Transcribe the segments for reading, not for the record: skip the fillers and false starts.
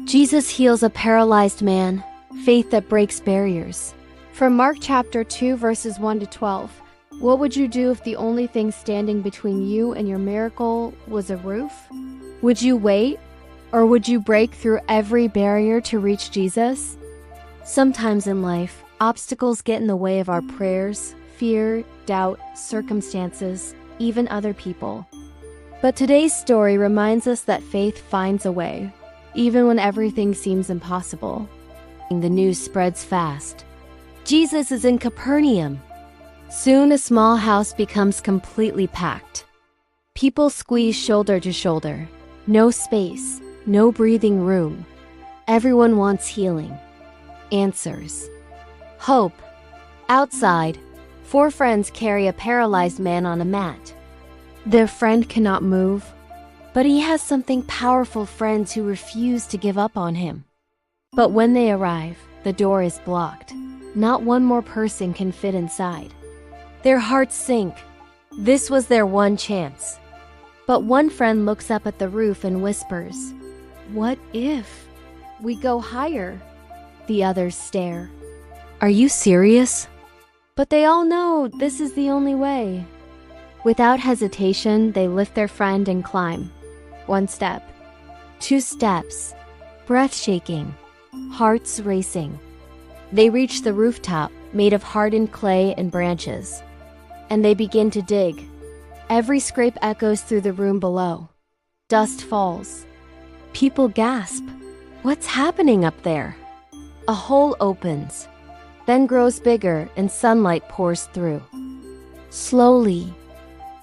Jesus heals a paralyzed man, faith that breaks barriers. From Mark chapter 2 verses 1 to 12, what would you do if the only thing standing between you and your miracle was a roof? Would you wait, or would you break through every barrier to reach Jesus? Sometimes in life, obstacles get in the way of our prayers, fear, doubt, circumstances, even other people. But today's story reminds us that faith finds a way, even when everything seems impossible. The news spreads fast. Jesus is in Capernaum. Soon a small house becomes completely packed. People squeeze shoulder to shoulder. No space, no breathing room. Everyone wants healing. Answers. Hope. Outside, 4 friends carry a paralyzed man on a mat. Their friend cannot move, but he has something powerful friends who refuse to give up on him. But when they arrive, the door is blocked. Not one more person can fit inside. Their hearts sink. This was their one chance. But one friend looks up at the roof and whispers, "What if we go higher?" The others stare. "Are you serious?" But they all know this is the only way. Without hesitation, they lift their friend and climb. 1 step, 2 steps, breath shaking, hearts racing. They reach the rooftop, made of hardened clay and branches. And they begin to dig. Every scrape echoes through the room below. Dust falls. People gasp. What's happening up there? A hole opens, then grows bigger and sunlight pours through. Slowly,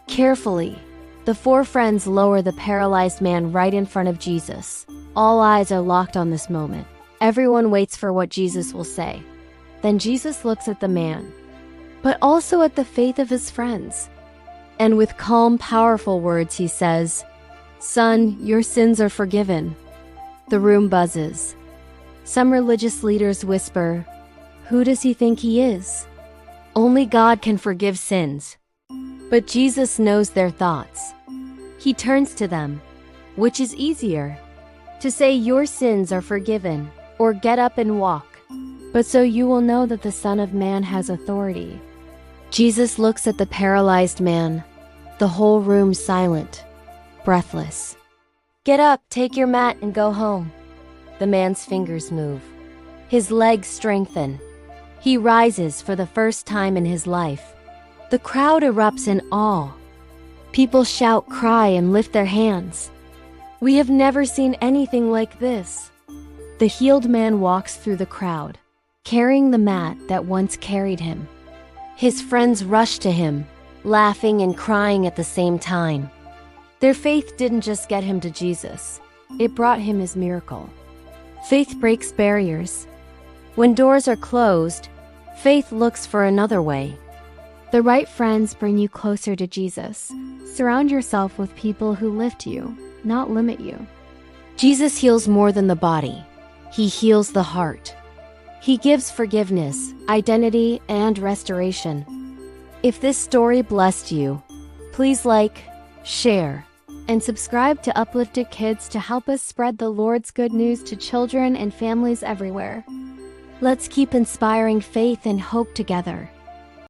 carefully, the 4 friends lower the paralyzed man right in front of Jesus. All eyes are locked on this moment. Everyone waits for what Jesus will say. Then Jesus looks at the man, but also at the faith of his friends. And with calm, powerful words, he says, "Son, your sins are forgiven." The room buzzes. Some religious leaders whisper, "Who does he think he is? Only God can forgive sins." But Jesus knows their thoughts. He turns to them. Which is easier? To say your sins are forgiven, or get up and walk? But so you will know that the Son of Man has authority. Jesus looks at the paralyzed man. The whole room silent, breathless. "Get up, take your mat, and go home." The man's fingers move. His legs strengthen. He rises for the first time in his life. The crowd erupts in awe. People shout, cry, and lift their hands. "We have never seen anything like this." The healed man walks through the crowd, carrying the mat that once carried him. His friends rush to him, laughing and crying at the same time. Their faith didn't just get him to Jesus, it brought him his miracle. Faith breaks barriers. When doors are closed, faith looks for another way. The right friends bring you closer to Jesus. Surround yourself with people who lift you, not limit you. Jesus heals more than the body. He heals the heart. He gives forgiveness, identity, and restoration. If this story blessed you, please like, share, and subscribe to Uplifted Kids to help us spread the Lord's good news to children and families everywhere. Let's keep inspiring faith and hope together.